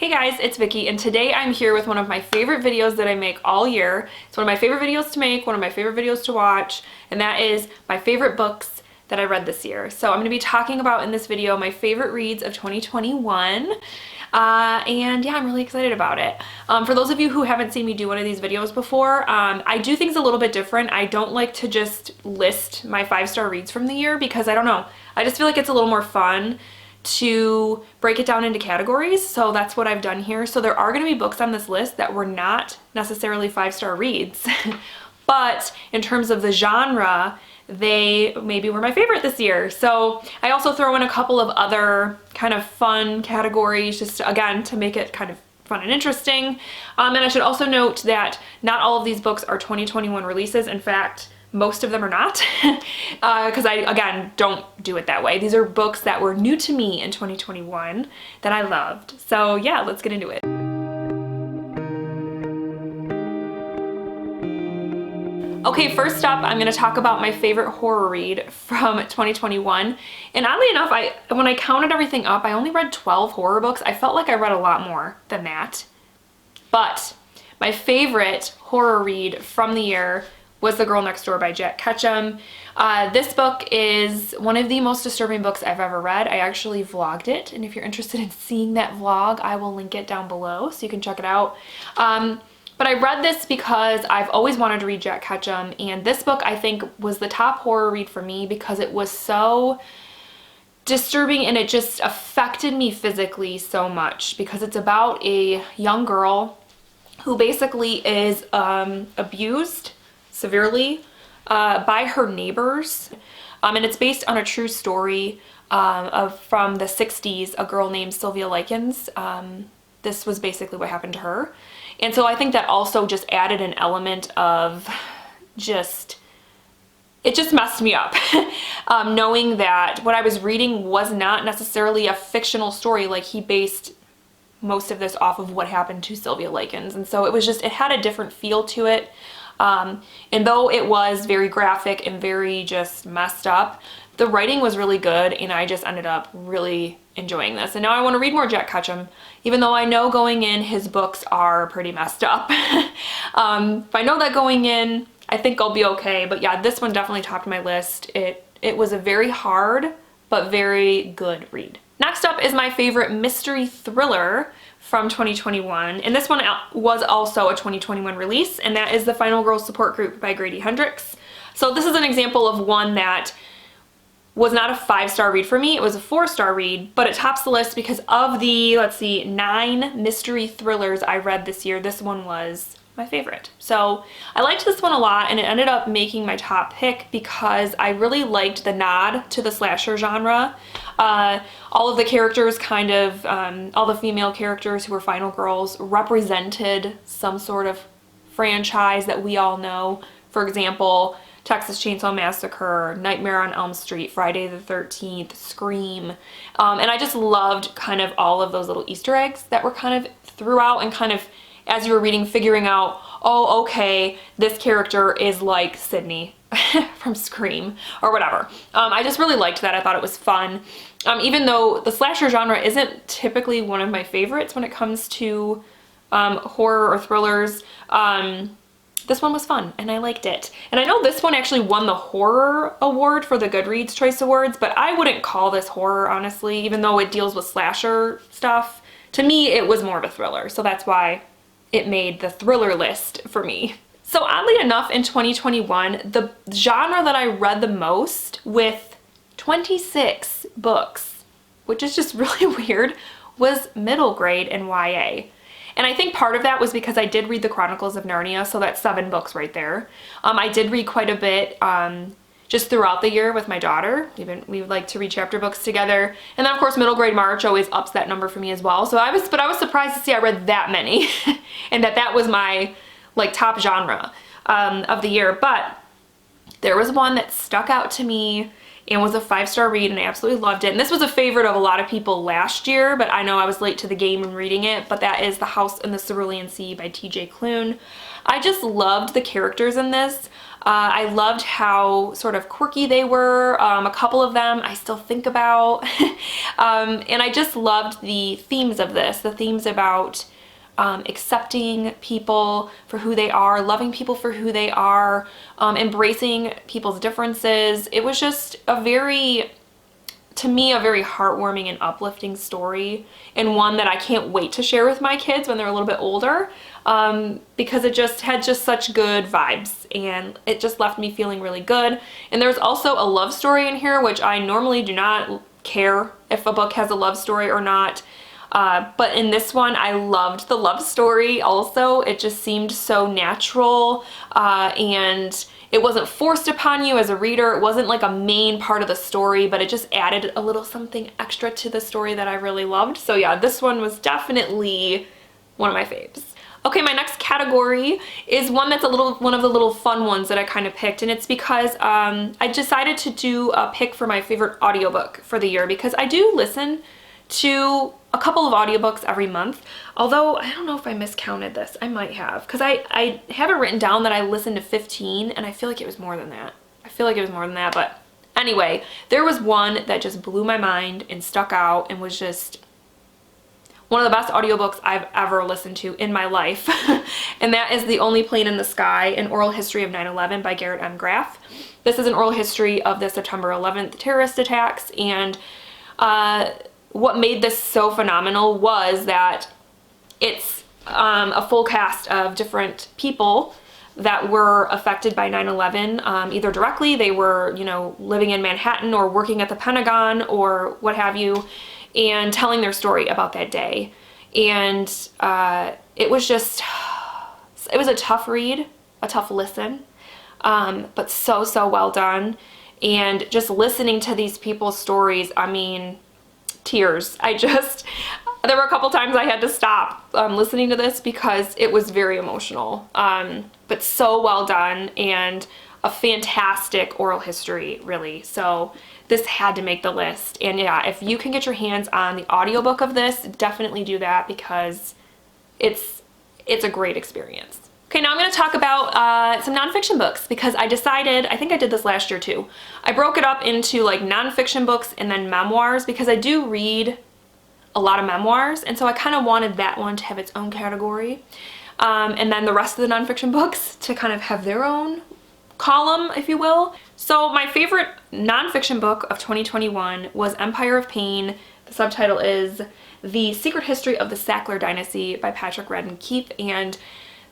Hey guys, it's Vicky, and today I'm here with one of my favorite videos that I make all year. It's one of my favorite videos to make, one of my favorite videos to watch, and that is my favorite books that I read this year. So I'm going to be talking about in this video my favorite reads of 2021, and yeah, I'm really excited about it. For those of you who haven't seen me do one of these videos before, I do things a little bit different. I don't like to just list my 5-star reads from the year because I don't know, I just feel like it's a little more fun to break it down into categories, so that's what I've done here. So there are going to be books on this list that were not necessarily 5-star reads, but in terms of the genre, they maybe were my favorite this year. So I also throw in a couple of other kind of fun categories, just again to make it kind of fun and interesting. And I should also note that not all of these books are 2021 releases. In fact, most of them are not, because I, again, don't do it that way. These are books that were new to me in 2021 that I loved. So yeah, let's get into it. Okay, first up, I'm going to talk about my favorite horror read from 2021. And oddly enough, when I counted everything up, I only read 12 horror books. I felt like I read a lot more than that. But my favorite horror read from the year was The Girl Next Door by Jack Ketchum. This book is one of the most disturbing books I've ever read. I actually vlogged it, and if you're interested in seeing that vlog, I will link it down below so you can check it out. But I read this because I've always wanted to read Jack Ketchum, and this book I think was the top horror read for me because it was so disturbing and it just affected me physically so much, because it's about a young girl who basically is abused severely by her neighbors, and it's based on a true story from the 60s, a girl named Sylvia Likens. This was basically what happened to her, and so I think that also just added an element of it just messed me up. Knowing that what I was reading was not necessarily a fictional story, like he based most of this off of what happened to Sylvia Likens, and so it had a different feel to it. And though it was very graphic and very just messed up, the writing was really good, and I just ended up really enjoying this. And now I want to read more Jack Ketchum, even though I know going in his books are pretty messed up. If I know that going in, I think I'll be okay. But yeah, this one definitely topped my list. It was a very hard but very good read. Next up is my favorite mystery thriller from 2021, and this one was also a 2021 release, and that is The Final Girls Support Group by Grady Hendrix. So this is an example of one that was not a 5-star read for me. It was a 4-star read, but it tops the list because of the, 9 mystery thrillers I read this year, this one was my favorite. So I liked this one a lot, and it ended up making my top pick because I really liked the nod to the slasher genre. All of the characters all the female characters who were final girls represented some sort of franchise that we all know. For example, Texas Chainsaw Massacre, Nightmare on Elm Street, Friday the 13th, Scream. And I just loved kind of all of those little Easter eggs that were kind of throughout, and kind of as you were reading, figuring out, oh, okay, this character is like Sydney from Scream or whatever. I just really liked that. I thought it was fun. Even though the slasher genre isn't typically one of my favorites when it comes to horror or thrillers, this one was fun and I liked it. And I know this one actually won the horror award for the Goodreads Choice Awards, but I wouldn't call this horror, honestly, even though it deals with slasher stuff. To me, it was more of a thriller, so that's why it made the thriller list for me. So oddly enough, in 2021, the genre that I read the most, with 26 books, which is just really weird, was middle grade and YA. And I think part of that was because I did read the Chronicles of Narnia, so that's 7 books right there. I did read quite a bit just throughout the year with my daughter. We would like to read chapter books together. And then of course middle grade March always ups that number for me as well. So I was surprised to see I read that many and that was my top genre of the year. But there was one that stuck out to me, and was a 5-star read, and I absolutely loved it. And this was a favorite of a lot of people last year, but I know I was late to the game in reading it, but that is The House in the Cerulean Sea by TJ Klune. I just loved the characters in this. I loved how sort of quirky they were. A couple of them I still think about. And I just loved the themes of this, the themes about accepting people for who they are, loving people for who they are, embracing people's differences. It was just to me, a very heartwarming and uplifting story, and one that I can't wait to share with my kids when they're a little bit older, because it just had such good vibes, and it just left me feeling really good. And there's also a love story in here, which I normally do not care if a book has a love story or not. But in this one, I loved the love story also. It just seemed so natural, and it wasn't forced upon you as a reader. It wasn't like a main part of the story, but it just added a little something extra to the story that I really loved. So yeah, this one was definitely one of my faves. Okay, my next category is one that's one of the little fun ones that I kind of picked, and it's because I decided to do a pick for my favorite audiobook for the year, because I do listen to a couple of audiobooks every month, although I don't know if I miscounted this. I might have, because I have it written down that I listened to 15, and I feel like it was more than that. But anyway, there was one that just blew my mind and stuck out and was just one of the best audiobooks I've ever listened to in my life, and that is The Only Plane in the Sky, An Oral History of 9/11 by Garrett M. Graff. This is an oral history of the September 11th terrorist attacks, and what made this so phenomenal was that it's a full cast of different people that were affected by 9/11, either directly, they were, living in Manhattan or working at the Pentagon or what have you, and telling their story about that day. And it was a tough read, a tough listen, but so well done. And just listening to these people's stories, I mean, tears. There were a couple times I had to stop listening to this because it was very emotional, but so well done, and a fantastic oral history, really. So this had to make the list. And yeah, if you can get your hands on the audiobook of this, definitely do that, because it's a great experience. Okay, now I'm going to talk about some nonfiction books, because I decided, I think I did this last year too, I broke it up into like nonfiction books and then memoirs, because I do read a lot of memoirs, and so I kind of wanted that one to have its own category, and then the rest of the nonfiction books to kind of have their own column, if you will. So my favorite nonfiction book of 2021 was Empire of Pain. The subtitle is The Secret History of the Sackler Dynasty by Patrick Radden Keefe, and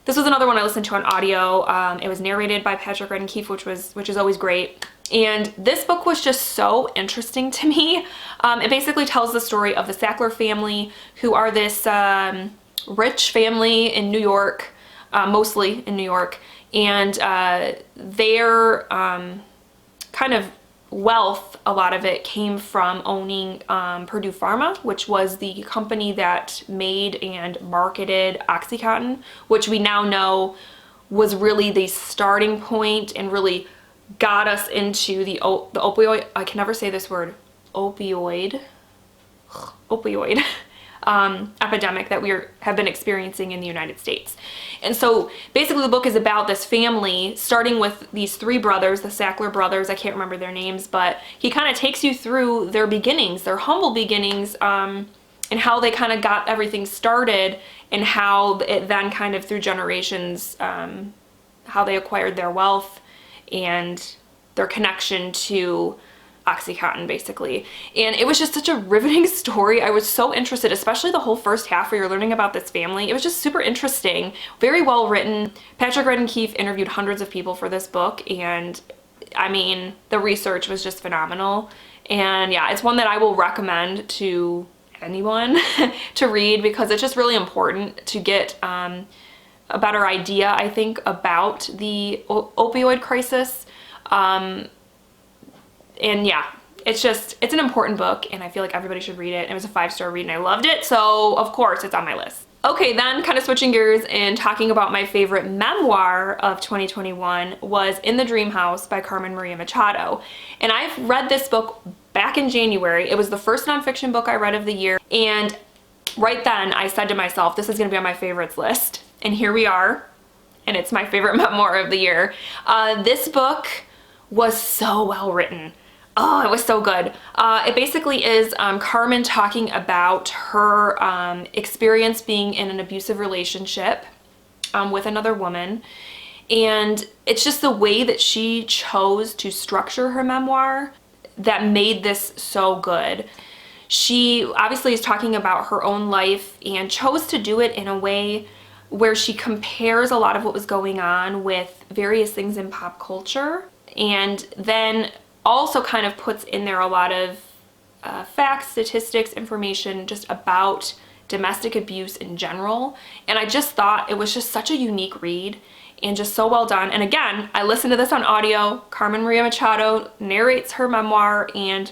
this was another one I listened to on audio. It was narrated by Patrick Radden Keefe, which is always great. And this book was just so interesting to me. It basically tells the story of the Sackler family, who are this rich family in New York, mostly in New York, and their kind of wealth, a lot of it came from owning Purdue Pharma, which was the company that made and marketed OxyContin, which we now know was really the starting point and really got us into the opioid, I can never say this word, opioid epidemic that we have been experiencing in the United States. And so basically the book is about this family, starting with these three brothers, the Sackler brothers. I can't remember their names, but he kind of takes you through their beginnings, their humble beginnings, and how they kind of got everything started, and how it then kind of through generations, how they acquired their wealth and their connection to OxyContin, basically. And it was just such a riveting story. I was so interested, especially the whole first half where you're learning about this family. It was just super interesting, very well written. Patrick Radden Keefe interviewed hundreds of people for this book, and I mean, the research was just phenomenal. And yeah, it's one that I will recommend to anyone to read, because it's just really important to get a better idea, I think, about the opioid crisis. And yeah, it's an important book, and I feel like everybody should read it. It was a 5-star read, and I loved it, so of course it's on my list. Okay, then kind of switching gears and talking about my favorite memoir of 2021 was In the Dream House by Carmen Maria Machado. And I've read this book back in January. It was the first nonfiction book I read of the year. And right then I said to myself, this is going to be on my favorites list. And here we are. And it's my favorite memoir of the year. This book was so well written. Oh, it was so good. It basically is Carmen talking about her experience being in an abusive relationship with another woman. And it's just the way that she chose to structure her memoir that made this so good. She obviously is talking about her own life and chose to do it in a way where she compares a lot of what was going on with various things in pop culture, and then also kind of puts in there a lot of facts, statistics, information just about domestic abuse in general. And I just thought it was just such a unique read and just so well done. And again, I listened to this on audio. Carmen Maria Machado narrates her memoir, and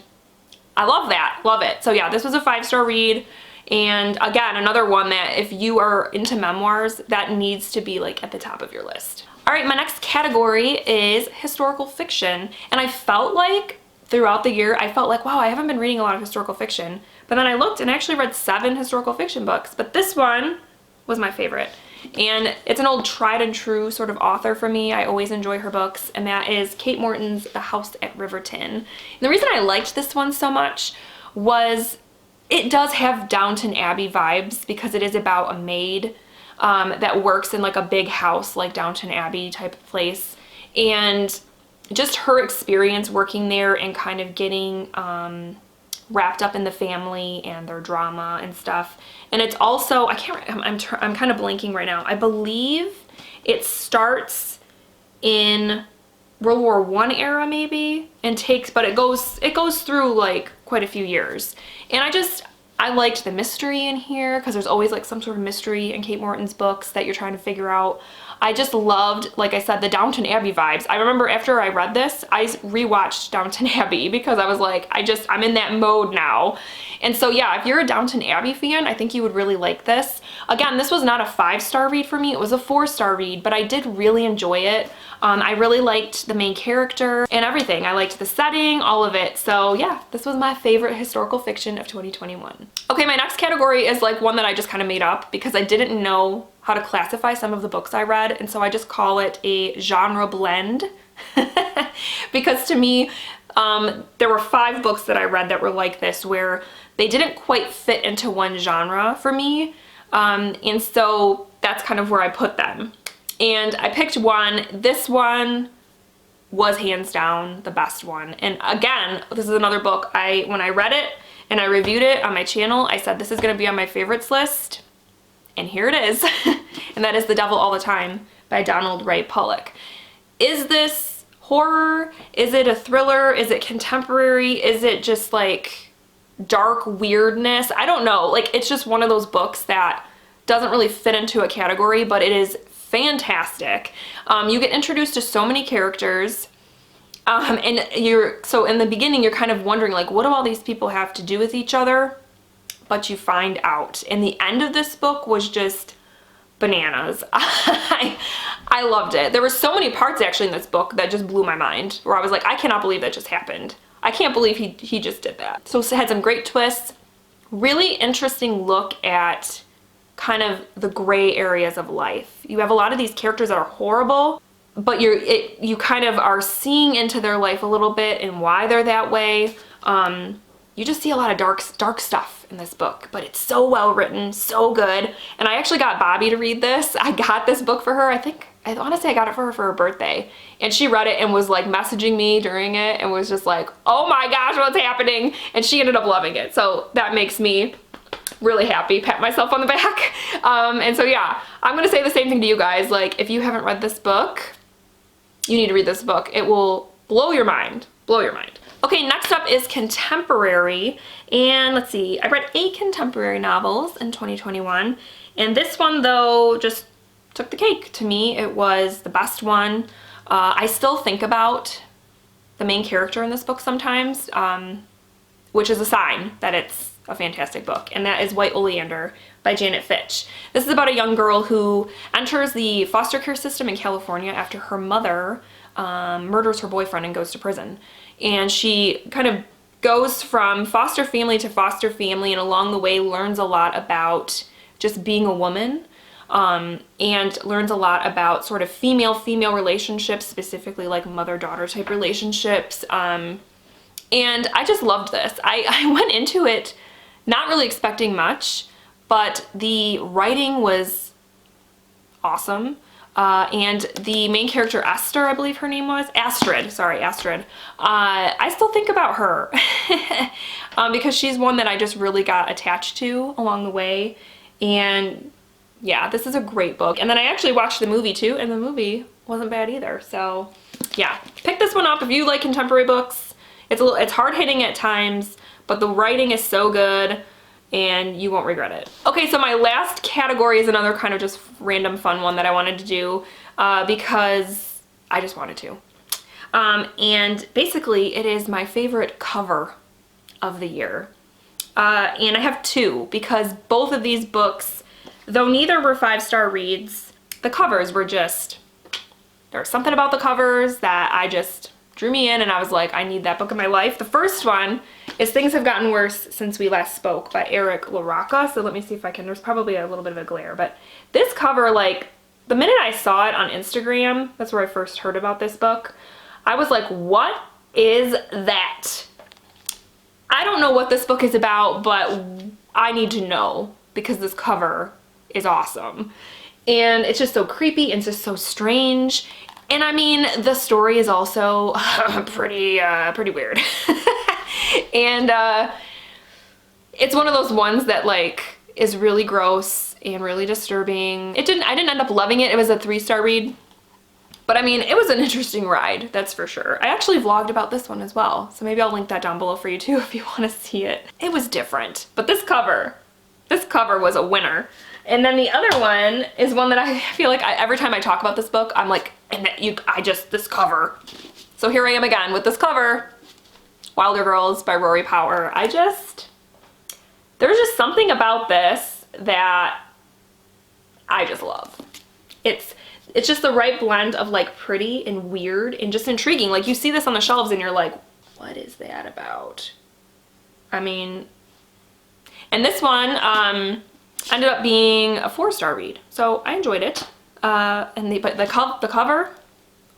I love that, love it. So yeah, this was a 5-star read. And again, another one that if you are into memoirs, that needs to be like at the top of your list. All right, my next category is historical fiction. And I felt like throughout the year, I felt like, wow, I haven't been reading a lot of historical fiction. But then I looked and actually read 7 historical fiction books. But this one was my favorite. And it's an old tried and true sort of author for me. I always enjoy her books. And that is Kate Morton's The House at Riverton. And the reason I liked this one so much was it does have Downton Abbey vibes because it is about a maid that works in like a big house like Downton Abbey type of place, and just her experience working there and kind of getting wrapped up in the family and their drama and stuff. And it's also, I'm kind of blanking right now. I believe it starts in World War I era maybe, and but it goes through like quite a few years. And I liked the mystery in here because there's always like some sort of mystery in Kate Morton's books that you're trying to figure out. I just loved, like I said, the Downton Abbey vibes. I remember after I read this, I rewatched Downton Abbey because I was like, I'm in that mode now. And so yeah, if you're a Downton Abbey fan, I think you would really like this. Again, this was not a 5-star read for me, it was a 4-star read, but I did really enjoy it. I really liked the main character and everything. I liked the setting, all of it. So yeah, this was my favorite historical fiction of 2021. Okay, my next category is like one that I just kind of made up because I didn't know how to classify some of the books I read, and so I just call it a genre blend. Because to me, there were 5 books that I read that were like this, where they didn't quite fit into one genre for me, and so that's kind of where I put them. And I picked one. This one was hands down the best one. And again, this is another book when I read it and I reviewed it on my channel, I said this is going to be on my favorites list. And here it is. And that is The Devil All the Time by Donald Ray Pollock. Is this horror? Is it a thriller? Is it contemporary? Is it just like dark weirdness? I don't know. Like, it's just one of those books that doesn't really fit into a category, but it is fantastic. You get introduced to so many characters, and so in the beginning you're kind of wondering like, what do all these people have to do with each other? But you find out. And the end of this book was just bananas. I loved it. There were so many parts actually in this book that just blew my mind, where I was like, I cannot believe that just happened. I can't believe he just did that. So it had some great twists, really interesting look at kind of the gray areas of life. You have a lot of these characters that are horrible, but you kind of are seeing into their life a little bit and why they're that way. You just see a lot of dark stuff in this book, but it's so well written, so good. And I actually got Bobby to read this. I got this book for her. I want to say I got it for her for her birthday, and she read it and was like messaging me during it and was just like, oh my gosh, what's happening? And she ended up loving it. So that makes me really happy, pat myself on the back. And so yeah, I'm gonna say the same thing to you guys. Like, if you haven't read this book, you need to read this book. It will blow your mind, blow your mind. Okay, next up is contemporary, and let's see, I read 8 contemporary novels in 2021, and this one though just took the cake. To me, it was the best one. I still think about the main character in this book sometimes, which is a sign that it's a fantastic book, and that is White Oleander by Janet Fitch. This is about a young girl who enters the foster care system in California after her mother murders her boyfriend and goes to prison. And she kind of goes from foster family to foster family, and along the way learns a lot about just being a woman, and learns a lot about sort of female-female relationships, specifically like mother-daughter type relationships. And I just loved this. I went into it not really expecting much, but the writing was awesome. And the main character, Esther, I believe her name was, Astrid. I still think about her because she's one that I just really got attached to along the way. And yeah, this is a great book. And then I actually watched the movie too, and the movie wasn't bad either. So yeah, pick this one up if you like contemporary books. It's hard hitting at times, but the writing is so good and you won't regret it. Okay, so my last category is another kind of just random fun one that I wanted to do because I just wanted to. And basically it is my favorite cover of the year. And I have two, because both of these books, though neither were 5-star reads, the covers were just, there was something about the covers that I just drew me in, and I was like, I need that book in my life. The first one is Things Have Gotten Worse Since We Last Spoke by Eric LaRocca. So let me see if I can, there's probably a little bit of a glare, but this cover, like, the minute I saw it on Instagram, that's where I first heard about this book, I was like, what is that? I don't know what this book is about, but I need to know because this cover is awesome. And it's just so creepy and it's just so strange. And I mean, the story is also pretty weird. And it's one of those ones that like is really gross and really disturbing. I didn't end up loving it. It was a 3-star read. But I mean, it was an interesting ride, that's for sure. I actually vlogged about this one as well, so maybe I'll link that down below for you too if you want to see it. It was different, but this cover was a winner. And then the other one is one that I feel like every time I talk about this book, I'm like, this cover. So here I am again with this cover, Wilder Girls by Rory Power. There's just something about this that I just love. It's just the right blend of like pretty and weird and just intriguing. Like you see this on the shelves and you're like, what is that about? I mean, and this one ended up being a 4-star read. So I enjoyed it. But the cover,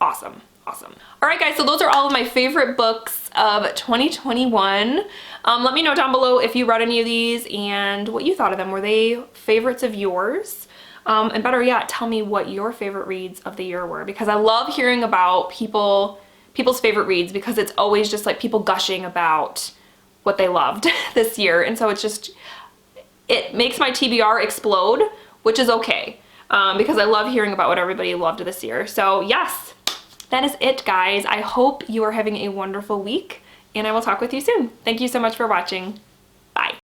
awesome. Awesome. All right, guys, so those are all of my favorite books of 2021. Let me know down below if you read any of these and what you thought of them. Were they favorites of yours? And better yet, tell me what your favorite reads of the year were, because I love hearing about people's favorite reads, because it's always just like people gushing about what they loved this year. And so it makes my TBR explode, which is okay, because I love hearing about what everybody loved this year. So yes, that is it, guys. I hope you are having a wonderful week, and I will talk with you soon. Thank you so much for watching.